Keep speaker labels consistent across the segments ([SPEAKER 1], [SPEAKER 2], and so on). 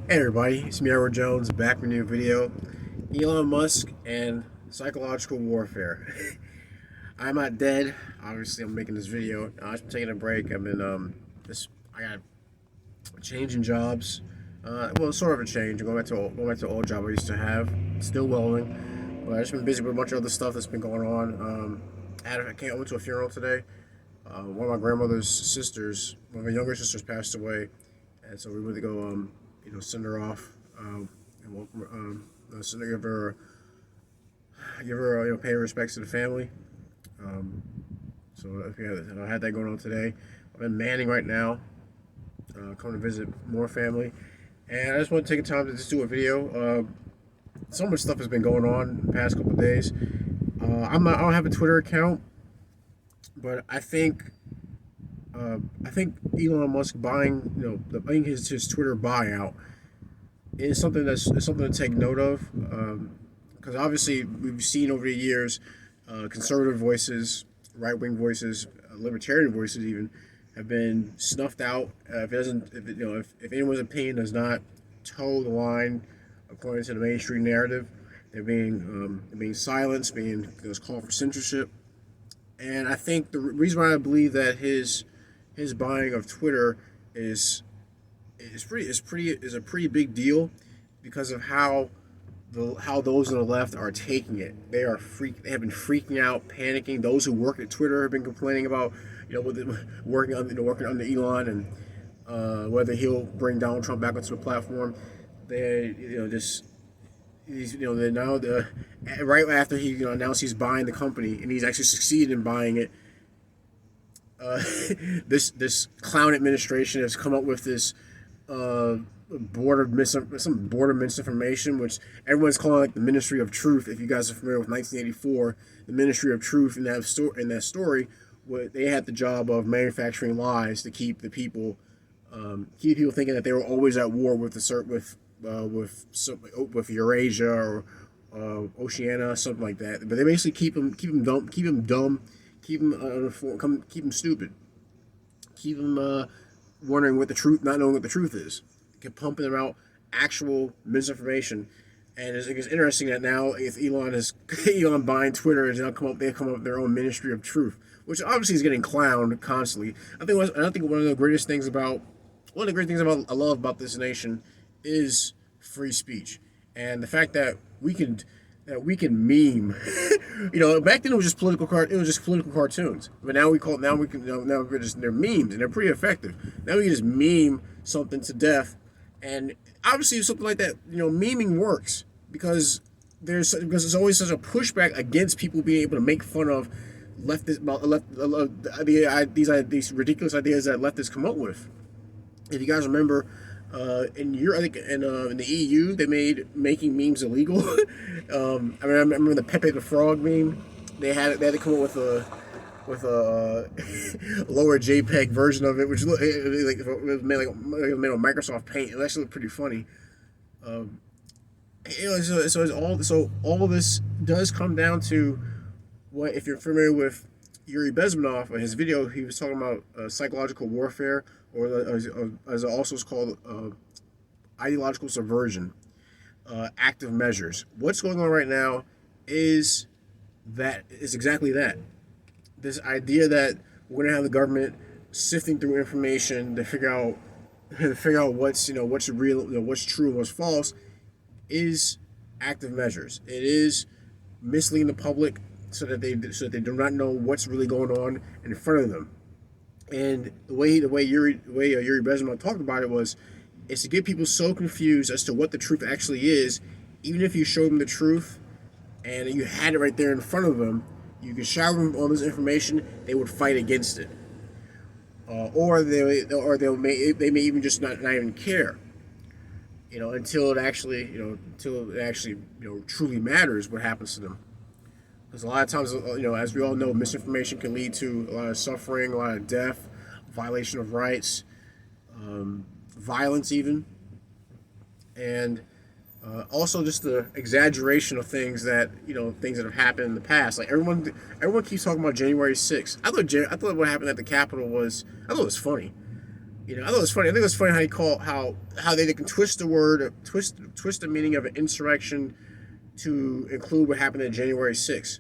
[SPEAKER 1] Hey everybody, it's me, Edward Jones, back with a new video. Elon Musk and psychological warfare. I'm not dead. Obviously, I'm making this video. I've been taking a break. I got changing jobs. Well, sort of a change. Going back to the old job I used to have. Still welding, but I've just been busy with a bunch of other stuff that's been going on. I went to a funeral today. One of my grandmother's sisters, one of my younger sisters, passed away, and so we went to go, send her off, and welcome, send her, give her, pay her respects to the family. Um, so I had that going on today. I'm in Manning right now, coming to visit more family, and I just want to take a time to just do a video. So much stuff has been going on the past couple of days. I don't have a Twitter account, but I think Elon Musk buying, buying his Twitter buyout is something to take note of, because obviously we've seen over the years, conservative voices, right wing voices, libertarian voices even have been snuffed out. If anyone's opinion does not toe the line according to the mainstream narrative, they're being silenced, there's call for censorship. And I think the reason why I believe that his buying of Twitter is a pretty big deal, because of how those on the left are taking it. They have been freaking out, panicking. Those who work at Twitter have been complaining about, working under Elon, and whether he'll bring Donald Trump back onto the platform. They just he's they're now right after he announced he's buying the company, and he's actually succeeded in buying it. This clown administration has come up with this board of misinformation, which everyone's calling like the Ministry of Truth. If you guys are familiar with 1984, the Ministry of Truth in that story, they had the job of manufacturing lies to keep people thinking that they were always at war with with Eurasia or Oceania, something like that. But they basically keep them dumb, keep them stupid, keep them wondering what the truth, not knowing what the truth is. Keep pumping them out actual misinformation. And it's interesting that now, if Elon buying Twitter, they've come up with their own Ministry of Truth, which obviously is getting clowned constantly. I think one of the greatest things about I love about this nation is free speech, and the fact that we can meme. Back then it was just political cartoons, but now they're memes, and they're pretty effective. Now we can just meme something to death, and obviously something like that, memeing works, because there's always such a pushback against people being able to make fun of these ridiculous ideas that leftists come up with. If you guys remember, in the EU, they made making memes illegal. I remember the Pepe the Frog meme. They had to come up with a lower JPEG version of it, which it was made on Microsoft Paint. It actually looked pretty funny. So all of this does come down to what, if you're familiar with Yuri Bezmenov, in his video, he was talking about psychological warfare, or as it also is called, ideological subversion, active measures. What's going on right now is exactly that. This idea that we're going to have the government sifting through information to figure out what's real, what's true and what's false, is active measures. It is misleading the public so that they do not know what's really going on in front of them. And the way Yuri Bezmenov talked about it is to get people so confused as to what the truth actually is. Even if you show them the truth and you had it right there in front of them, you could shower them all this information, they would fight against it, or they may even just not even care, until it actually truly matters what happens to them. Because a lot of times, as we all know, misinformation can lead to a lot of suffering, a lot of death, violation of rights, violence even, and also just the exaggeration of things that have happened in the past. Like everyone keeps talking about January 6th. I thought what happened at the Capitol was funny. You know, I thought it was funny. I think it was funny how he called how they can twist the word, twist the meaning of an insurrection to include what happened on January 6th,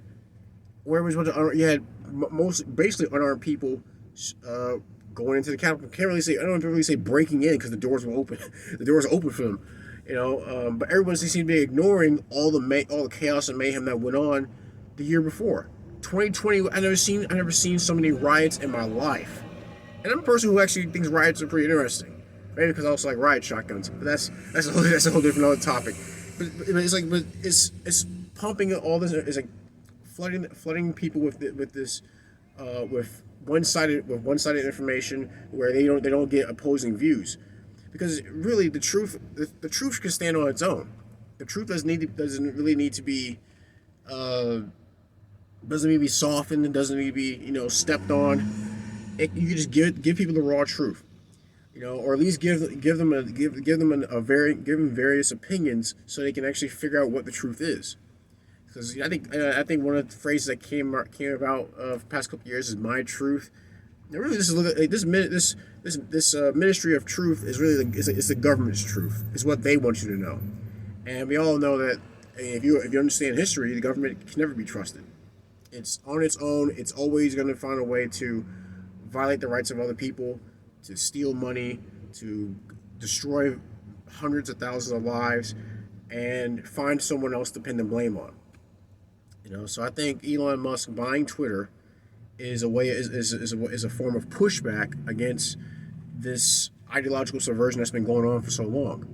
[SPEAKER 1] where it was you had most basically unarmed people uh, going into the Capitol. Can't really say I don't really say breaking in because the doors were open. The doors were open for them, you know. But everyone seems to be ignoring all the chaos and mayhem that went on the year before. 2020, I never seen so many riots in my life. And I'm a person who actually thinks riots are pretty interesting. Maybe because I also like riot shotguns, but that's a whole different other topic. But it's pumping all this. It's like flooding people with this with one-sided information where they don't get opposing views, because really the truth can stand on its own. The truth doesn't really need to be doesn't need to be softened. It doesn't need to be stepped on. You can just give people the raw truth, or at least give them various opinions so they can actually figure out what the truth is. Because I think one of the phrases that came about the past couple of years is "my truth." And really, this ministry of truth is really it's the government's truth. It's what they want you to know, and we all know that if you understand history, the government can never be trusted. It's on its own. It's always going to find a way to violate the rights of other people, to steal money, to destroy hundreds of thousands of lives, and find someone else to pin the blame on. So I think Elon Musk buying Twitter is a form of pushback against this ideological subversion that's been going on for so long.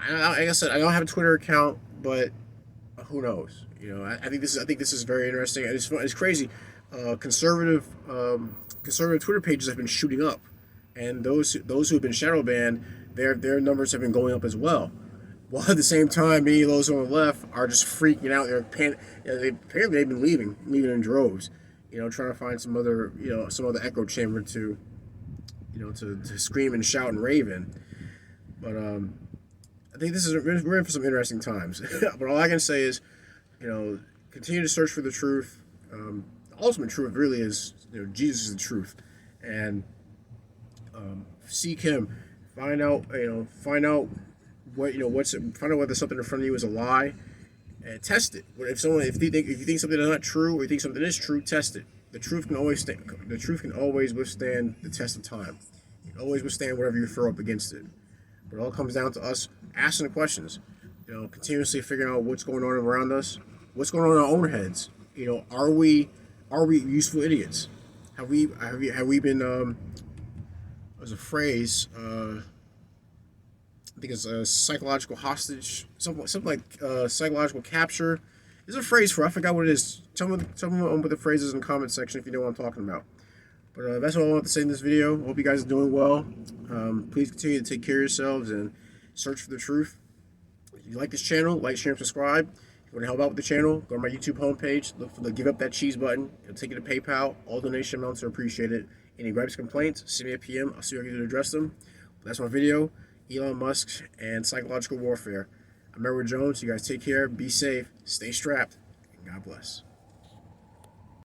[SPEAKER 1] Like I said, I don't have a Twitter account, but who knows? I think this is very interesting. It's crazy. Conservative Twitter pages have been shooting up, and those who have been shadow banned, their numbers have been going up as well. While at the same time, many of those on the left are just freaking out. Apparently they've been leaving in droves. Trying to find some other echo chamber to scream and shout and rave in. But I think we're in for some interesting times. But all I can say is, continue to search for the truth. The ultimate truth really is, Jesus is the truth, and seek Him. Find out find out whether something in front of you is a lie, and test it. If you think something is not true, or you think something is true, test it. The truth can always withstand the test of time. It can always withstand whatever you throw up against it. But it all comes down to us asking the questions. Continuously figuring out what's going on around us, what's going on in our own heads. Are we useful idiots? Have we been there's a phrase. I think it's a psychological hostage, something like psychological capture. There's a phrase for it. I forgot what it is. Tell me what the phrase is in the comment section if you know what I'm talking about. But that's all I want to say in this video. Hope you guys are doing well. Please continue to take care of yourselves and search for the truth. If you like this channel, like, share, and subscribe. If you want to help out with the channel, go to my YouTube homepage. Look for the give up that cheese button. It'll take you to PayPal. All donation amounts are appreciated. Any gripes, complaints, send me a PM. I'll see if I can address them. But that's my video. Elon Musk and psychological warfare. I'm Edward Jones. You guys take care, be safe, stay strapped, and God bless.